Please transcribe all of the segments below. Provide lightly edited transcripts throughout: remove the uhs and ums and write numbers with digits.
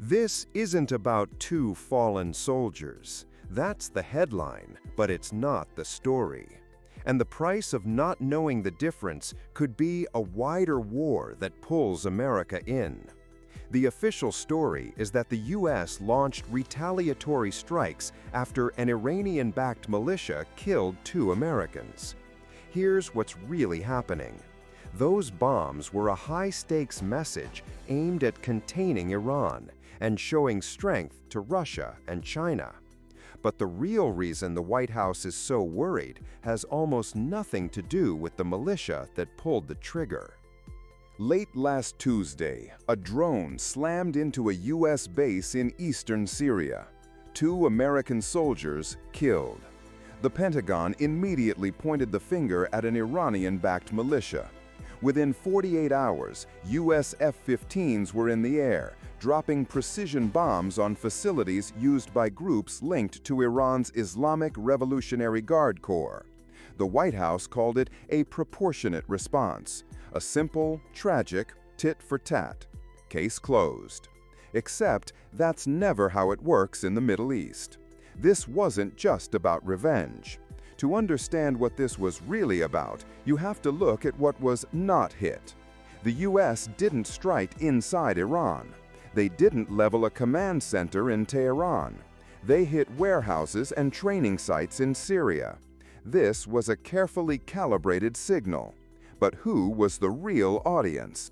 This isn't about two fallen soldiers. That's the headline, but it's not the story. And the price of not knowing the difference could be a wider war that pulls America in. The official story is that the US launched retaliatory strikes after an Iranian-backed militia killed 2 Americans. Here's what's really happening. Those bombs were a high-stakes message aimed at containing Iran and showing strength to Russia and China. But the real reason the White House is so worried has almost nothing to do with the militia that pulled the trigger. Late last Tuesday, a drone slammed into a U.S. base in eastern Syria. 2 American soldiers killed. The Pentagon immediately pointed the finger at an Iranian-backed militia. Within 48 hours, U.S. F-15s were in the air, dropping precision bombs on facilities used by groups linked to Iran's Islamic Revolutionary Guard Corps. The White House called it a proportionate response, a simple, tragic tit-for-tat. Case closed. Except that's never how it works in the Middle East. This wasn't just about revenge. To understand what this was really about, you have to look at what was not hit. The U.S. didn't strike inside Iran. They didn't level a command center in Tehran. They hit warehouses and training sites in Syria. This was a carefully calibrated signal. But who was the real audience?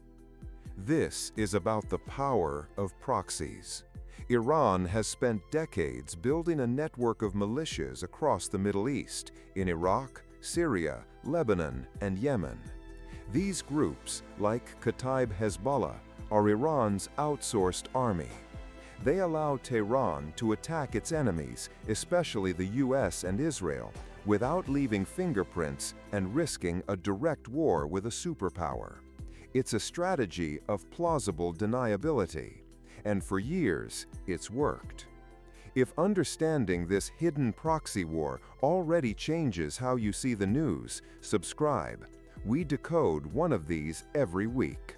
This is about the power of proxies. Iran has spent decades building a network of militias across the Middle East, in Iraq, Syria, Lebanon, and Yemen. These groups, like Kataib Hezbollah, are Iran's outsourced army. They allow Tehran to attack its enemies, especially the US and Israel, without leaving fingerprints and risking a direct war with a superpower. It's a strategy of plausible deniability. And for years, it's worked. If understanding this hidden proxy war already changes how you see the news, subscribe. We decode one of these every week.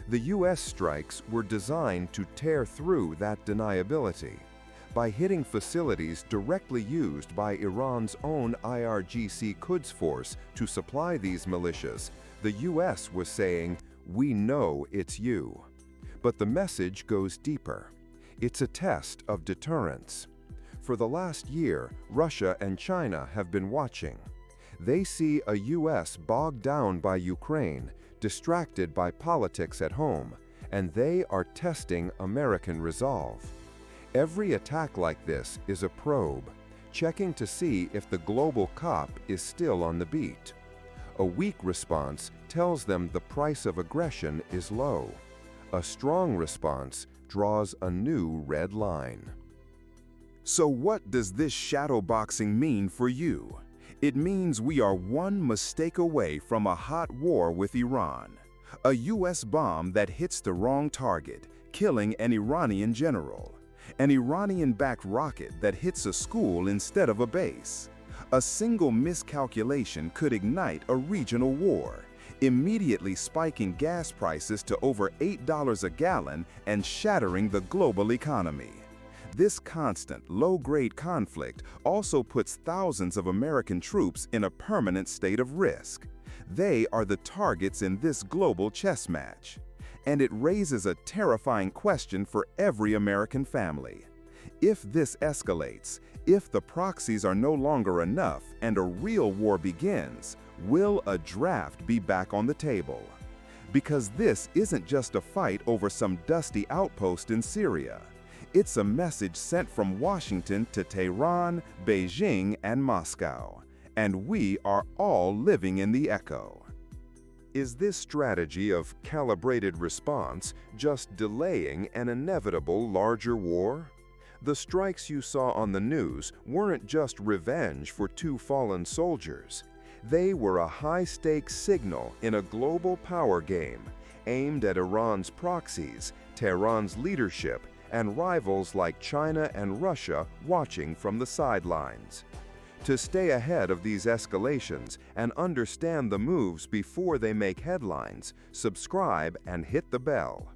The US strikes were designed to tear through that deniability. By hitting facilities directly used by Iran's own IRGC Quds force to supply these militias, the US was saying, "We know it's you." But the message goes deeper. It's a test of deterrence. For the last year, Russia and China have been watching. They see a US bogged down by Ukraine, distracted by politics at home, and they are testing American resolve. Every attack like this is a probe, checking to see if the global cop is still on the beat. A weak response tells them the price of aggression is low. A strong response draws a new red line. So what does this shadowboxing mean for you? It means we are one mistake away from a hot war with Iran. A U.S. bomb that hits the wrong target, killing an Iranian general. An Iranian-backed rocket that hits a school instead of a base. A single miscalculation could ignite a regional war, immediately spiking gas prices to over $8 a gallon and shattering the global economy. This constant, low-grade conflict also puts thousands of American troops in a permanent state of risk. They are the targets in this global chess match. And it raises a terrifying question for every American family. If this escalates, if the proxies are no longer enough and a real war begins, will a draft be back on the table? Because this isn't just a fight over some dusty outpost in Syria. It's a message sent from Washington to Tehran, Beijing, and Moscow. And we are all living in the echo. Is this strategy of calibrated response just delaying an inevitable larger war? The strikes you saw on the news weren't just revenge for 2 fallen soldiers. They were a high-stakes signal in a global power game aimed at Iran's proxies, Tehran's leadership, and rivals like China and Russia watching from the sidelines. To stay ahead of these escalations and understand the moves before they make headlines, subscribe and hit the bell.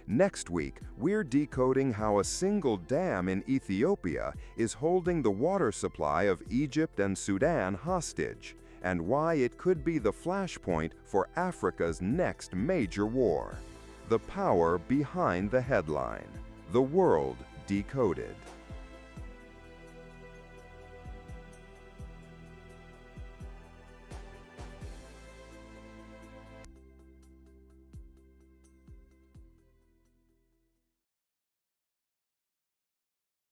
Next week, we're decoding how a single dam in Ethiopia is holding the water supply of Egypt and Sudan hostage, and why it could be the flashpoint for Africa's next major war. The power behind the headline. The World Decoded.